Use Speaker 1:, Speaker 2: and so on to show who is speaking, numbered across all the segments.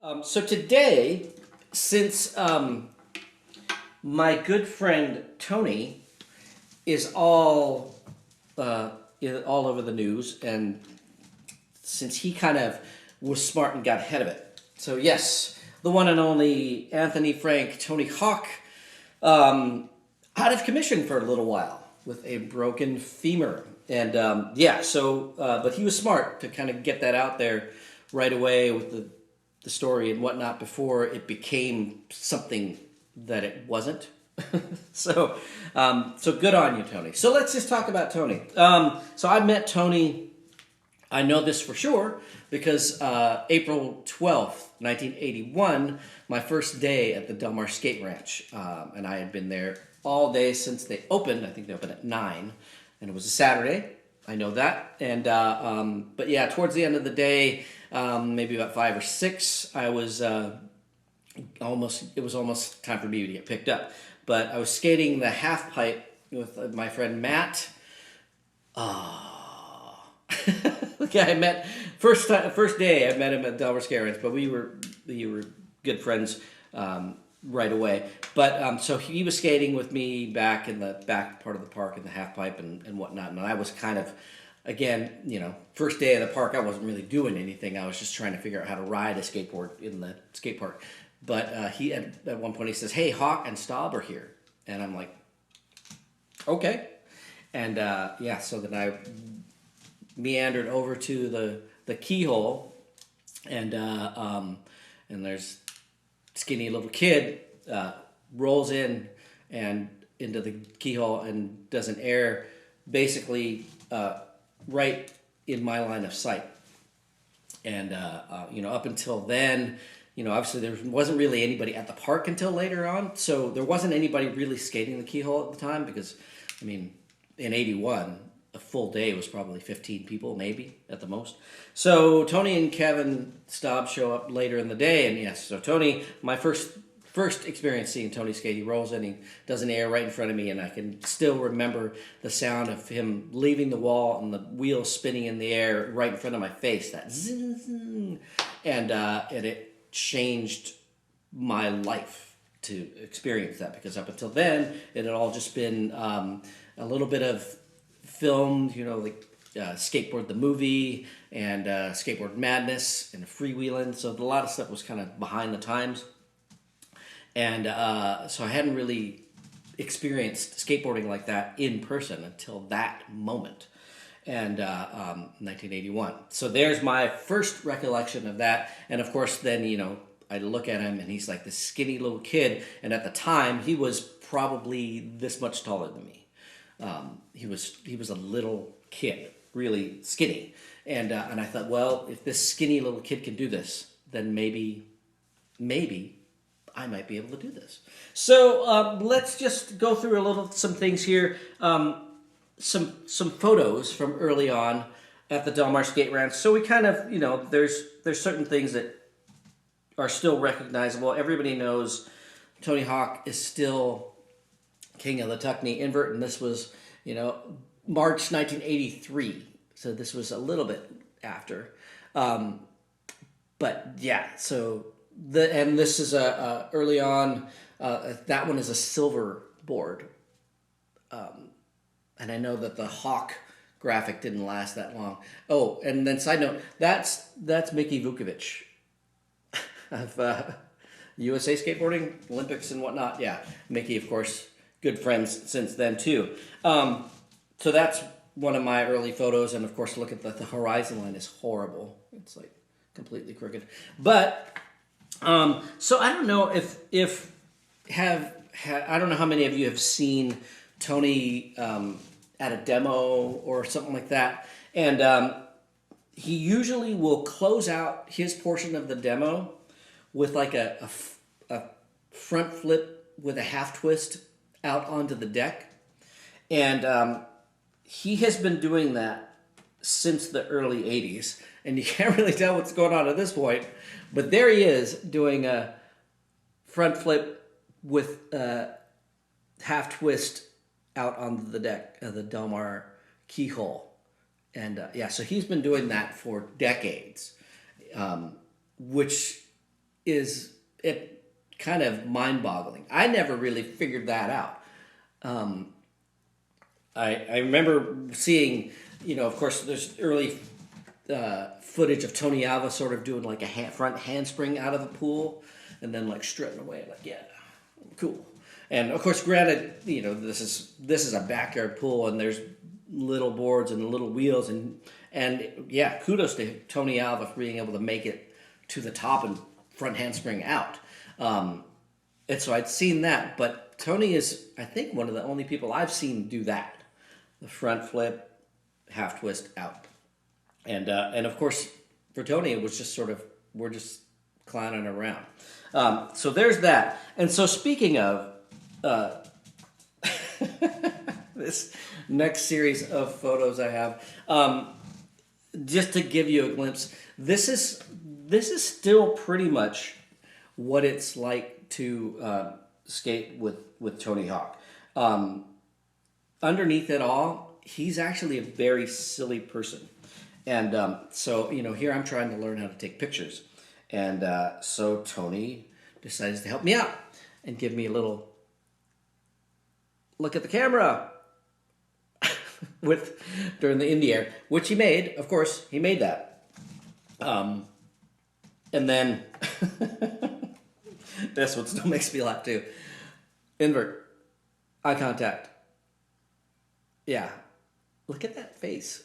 Speaker 1: So today, since my good friend Tony is all over the news, and since he kind of was smart and got ahead of it, so yes, the one and only Anthony Frank Tony Hawk, um, out of commission for a little while with a broken femur, and but he was smart to kind of get that out there right away with the story and whatnot before it became something that it wasn't. So good on you, Tony. So let's just talk about Tony. So I met Tony. I know this for sure because April 12th, 1981, my first day at the Del Mar Skate Ranch, and I had been there all day since they opened. I think they opened at 9, and it was a Saturday. I know that, and but yeah, towards the end of the day, maybe about 5 or 6, I was almost. It was almost time for me to get picked up, but I was skating the half pipe with my friend Matt. Oh, the guy I met first day I met him at Delaware Scarens, but we were good friends right away. But so he was skating with me back in the back part of the park in the half pipe and whatnot, and I was kind of again, first day of the park, I wasn't really doing anything. I was just trying to figure out how to ride a skateboard in the skate park. But he at one point he says, "Hey, Hawk and Staub are here," and I'm like, "Okay." And so then I meandered over to the keyhole, and there's skinny little kid rolls in and into the keyhole and does an air basically right in my line of sight. And up until then, obviously there wasn't really anybody at the park until later on, so there wasn't anybody really skating the keyhole at the time because, I mean, in '81, a full day was probably 15 people, maybe at the most. So Tony and Kevin Staub show up later in the day, and yes, so Tony, my first experience seeing Tony skate, he rolls in, he does an air right in front of me, and I can still remember the sound of him leaving the wall and the wheels spinning in the air right in front of my face, that zing, and it changed my life to experience that, because up until then, it had all just been a little bit of filmed, like Skateboard the movie and Skateboard Madness and Freewheeling. So a lot of stuff was kind of behind the times. And so I hadn't really experienced skateboarding like that in person until that moment, and 1981. So there's my first recollection of that. And of course, then, I look at him and he's like this skinny little kid. And at the time, he was probably this much taller than me. He was a little kid, really skinny. And I thought, well, if this skinny little kid can do this, then maybe I might be able to do this. So let's just go through some things here. Some photos from early on at the Del Mar Skate Ranch. So we kind of, there's certain things that are still recognizable. Everybody knows Tony Hawk is still king of the tuck knee invert, and this was, March 1983. So this was a little bit after. But yeah, so and this is early on. That one is a silver board, and I know that the Hawk graphic didn't last that long. Oh, and then side note, that's Mickey Vukovic of USA Skateboarding, Olympics and whatnot. Yeah, Mickey, of course, good friends since then too. So that's one of my early photos, and of course, look at the horizon line is horrible. It's like completely crooked, but. So I don't know if I don't know how many of you have seen Tony at a demo or something like that, and he usually will close out his portion of the demo with like a front flip with a half twist out onto the deck, and he has been doing that since the early '80s, and you can't really tell what's going on at this point. But there he is doing a front flip with a half twist out on the deck of the Del Mar keyhole. And so he's been doing that for decades, which is it kind of mind-boggling. I never really figured that out. I remember seeing, of course, there's early footage of Tony Alva sort of doing like a front handspring out of the pool, and then like strutting away, like, yeah, cool. And of course, granted, this is a backyard pool, and there's little boards and little wheels, and yeah, kudos to Tony Alva for being able to make it to the top and front handspring out. And so I'd seen that, but Tony is, I think, one of the only people I've seen do that. The front flip, half twist out. And of course, for Tony, it was just sort of, we're just clowning around. So there's that. And so speaking of this next series of photos I have, just to give you a glimpse, this is still pretty much what it's like to skate with Tony Hawk. Underneath it all, he's actually a very silly person. And so, here I'm trying to learn how to take pictures. And so Tony decides to help me out and give me a little look at the camera during the indie air, which he made. Of course, he made that. And then this one still makes me laugh too. Invert, eye contact. Yeah, look at that face.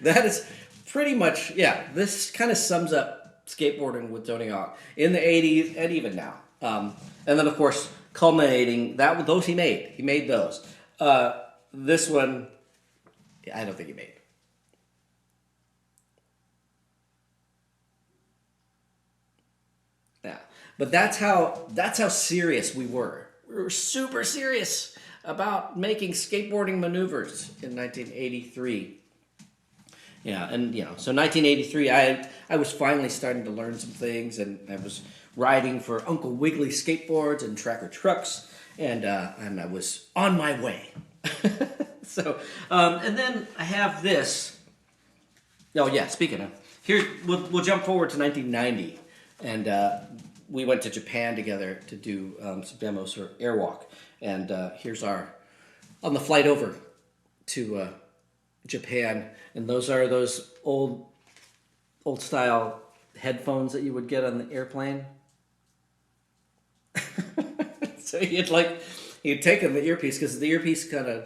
Speaker 1: That is pretty much, yeah, this kind of sums up skateboarding with Tony Hawk in the 80s and even now. And then, of course, culminating, those he made. He made those. This one, I don't think he made. Yeah, but that's how serious we were. We were super serious about making skateboarding maneuvers in 1983. Yeah, and so 1983, I was finally starting to learn some things, and I was riding for Uncle Wiggly skateboards and tracker trucks, and I was on my way. So, and then I have this. Oh yeah, speaking of, here we'll jump forward to 1990, and we went to Japan together to do some demos for Airwalk, and here's on the flight over to Japan, and those are those old style headphones that you would get on the airplane. So he'd taken the earpiece, because the earpiece kind of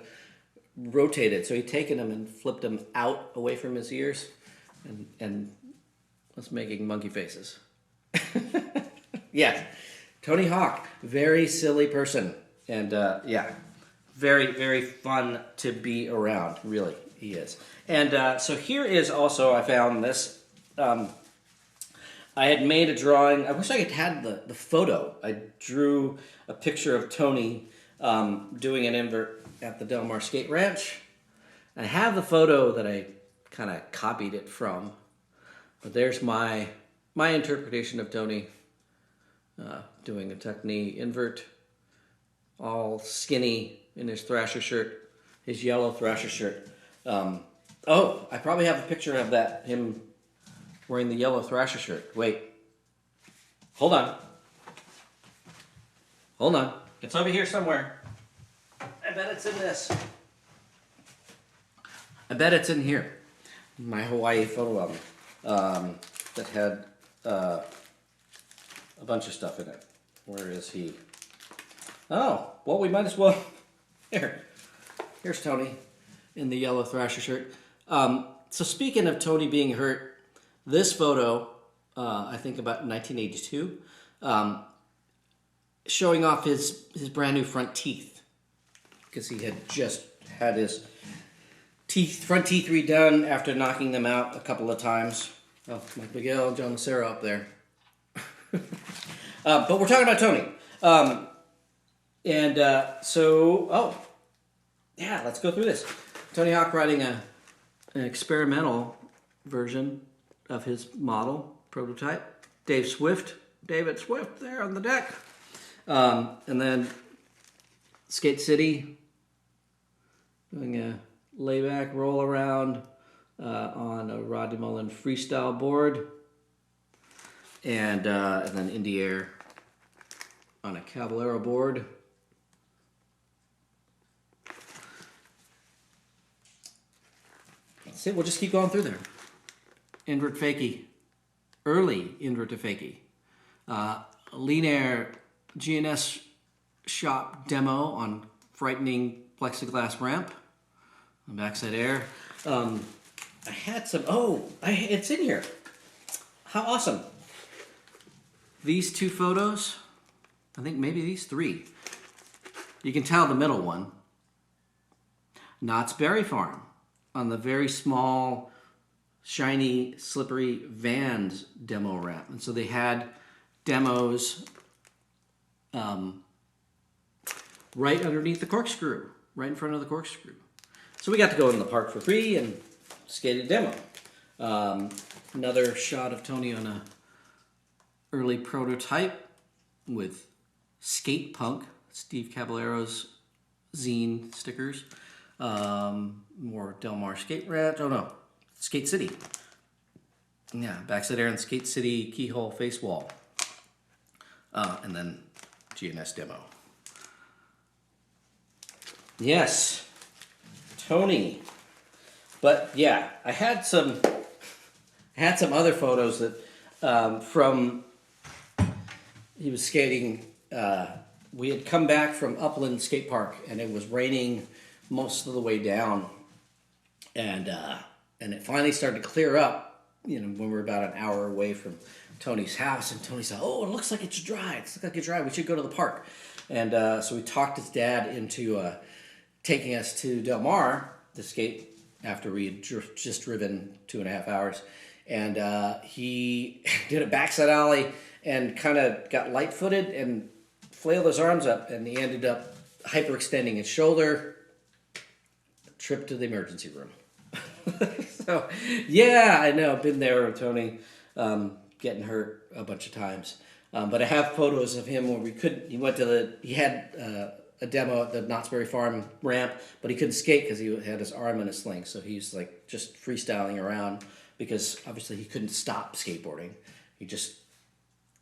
Speaker 1: rotated, so he'd taken them and flipped them out away from his ears, and was making monkey faces. Yeah, Tony Hawk, very silly person, and yeah, very, very fun to be around, really, he is. And so here is also, I found this, I had made a drawing. I wish I had had the photo. I drew a picture of Tony doing an invert at the Del Mar Skate Ranch. I have the photo that I kind of copied it from, but there's my interpretation of Tony doing a tuck knee invert, all skinny in his Thrasher shirt, his yellow Thrasher shirt. Oh, I probably have a picture of that, him wearing the yellow Thrasher shirt. Wait. Hold on. Hold on. It's over here somewhere. I bet it's in this. I bet it's in here. My Hawaii photo album that had a bunch of stuff in it. Where is he? Oh, well, we might as well. Here's Tony in the yellow Thrasher shirt. So speaking of Tony being hurt, this photo, I think about 1982, showing off his brand new front teeth, because he had just had his front teeth redone after knocking them out a couple of times. Oh, Mike Miguel, John Lucero up there. But we're talking about Tony. So, yeah, let's go through this. Tony Hawk riding an experimental version of his model prototype. David Swift there on the deck. And then Skate City doing a layback roll around on a Rodney Mullen freestyle board, and then Indie Air on a Caballero board. That's it. We'll just keep going through there. Invert fakie, early invert to fakie. Lean Air GNS shop demo on frightening plexiglass ramp. Backside air. I had some. It's in here. How awesome! These two photos. I think maybe these three. You can tell the middle one. Knott's Berry Farm on the very small, shiny, slippery Vans demo ramp, and so they had demos right underneath the corkscrew, right in front of the corkscrew. So we got to go in the park for free and skate a demo. Another shot of Tony on a early prototype with Skate Punk, Steve Caballero's zine stickers. More Del Mar Skate Ranch. Oh no, Skate City. Yeah, backside air and Skate City keyhole face wall. And then GNS demo. Yes, Tony. But yeah, I had some other photos that from he was skating. We had come back from Upland Skate Park, and it was raining most of the way down, and it finally started to clear up. You know, when we were about an hour away from Tony's house, and Tony said, "Oh, it looks like it's dry. It looks like it's dry. We should go to the park." And so we talked his dad into taking us to Del Mar to skate after we had just driven 2.5 hours. And he did a backside ollie and kind of got light-footed and flailed his arms up, and he ended up hyperextending his shoulder. Trip to the emergency room. So, yeah, I know. Been there with Tony, getting hurt a bunch of times. But I have photos of him where he had a demo at the Knott's Berry Farm ramp, but he couldn't skate because he had his arm in a sling. So he's like just freestyling around because obviously he couldn't stop skateboarding. He just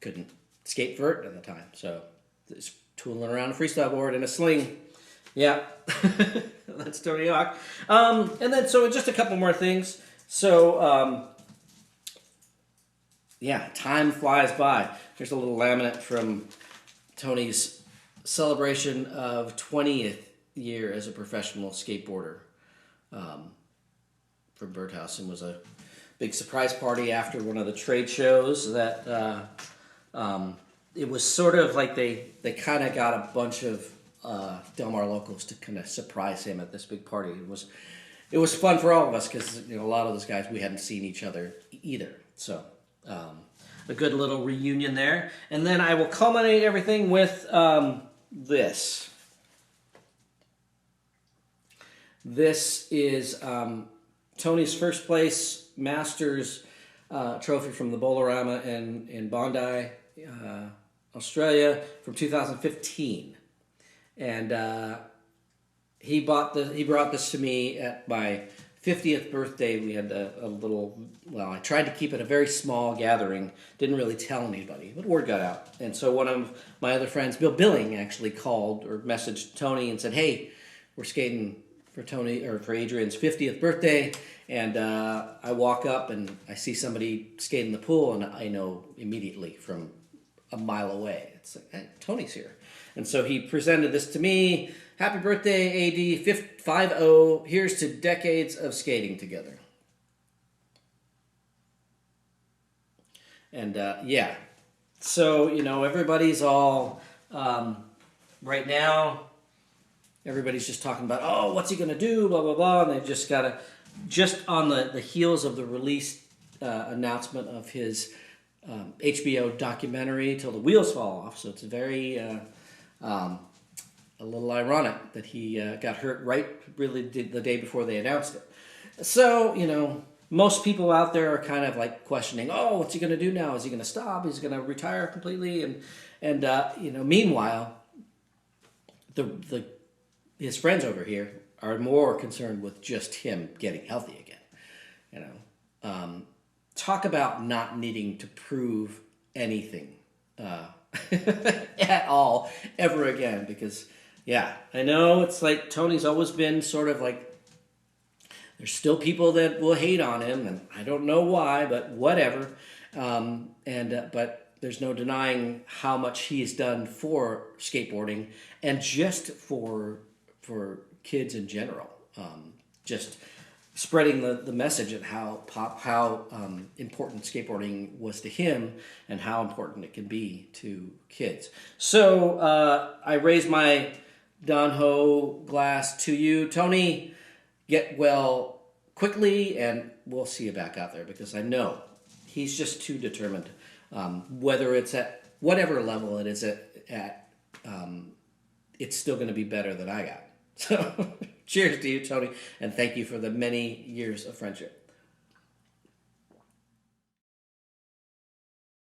Speaker 1: couldn't skate vert at the time. So he's tooling around a freestyle board in a sling. Yeah, that's Tony Hawk. And then, so just a couple more things. So, yeah, time flies by. Here's a little laminate from Tony's celebration of 20th year as a professional skateboarder from Birdhouse, and was a big surprise party after one of the trade shows that it was sort of like they kind of got a bunch of Del Mar locals to kind of surprise him at this big party. It was fun for all of us because a lot of those guys we hadn't seen each other either. So a good little reunion there. And then I will culminate everything with this. This is Tony's first place Masters trophy from the Bolorama in Bondi, Australia, from 2015. And he brought this to me at my 50th birthday. We had a little, I tried to keep it a very small gathering, didn't really tell anybody, but word got out. And so one of my other friends, Bill Billing, actually called or messaged Tony and said, "Hey, we're skating for Adrian's 50th birthday." And I walk up and I see somebody skating the pool, and I know immediately from a mile away. It's like, "Hey, Tony's here." And so he presented this to me. "Happy birthday, AD 50. Here's to decades of skating together." And yeah, so, everybody's all, right now, everybody's just talking about, oh, what's he going to do, blah, blah, blah. And they've just got to, just on the heels of the release announcement of his HBO documentary, Till the Wheels Fall Off. So it's very... a little ironic that he got hurt really the day before they announced it. So, most people out there are kind of like questioning, oh, what's he going to do now? Is he going to stop? Is he going to retire completely? And meanwhile, his friends over here are more concerned with just him getting healthy again. You know, talk about not needing to prove anything at all ever again. Because yeah, I know it's like Tony's always been sort of like. There's still people that will hate on him, and I don't know why, but whatever. But there's no denying how much he has done for skateboarding and just for kids in general. Just spreading the message of how important skateboarding was to him and how important it can be to kids. So I raise my Don Ho glass to you, Tony. Get well quickly, and we'll see you back out there, because I know he's just too determined. Whether it's at whatever level it is at it's still going to be better than I got. So cheers to you, Tony, and thank you for the many years of friendship.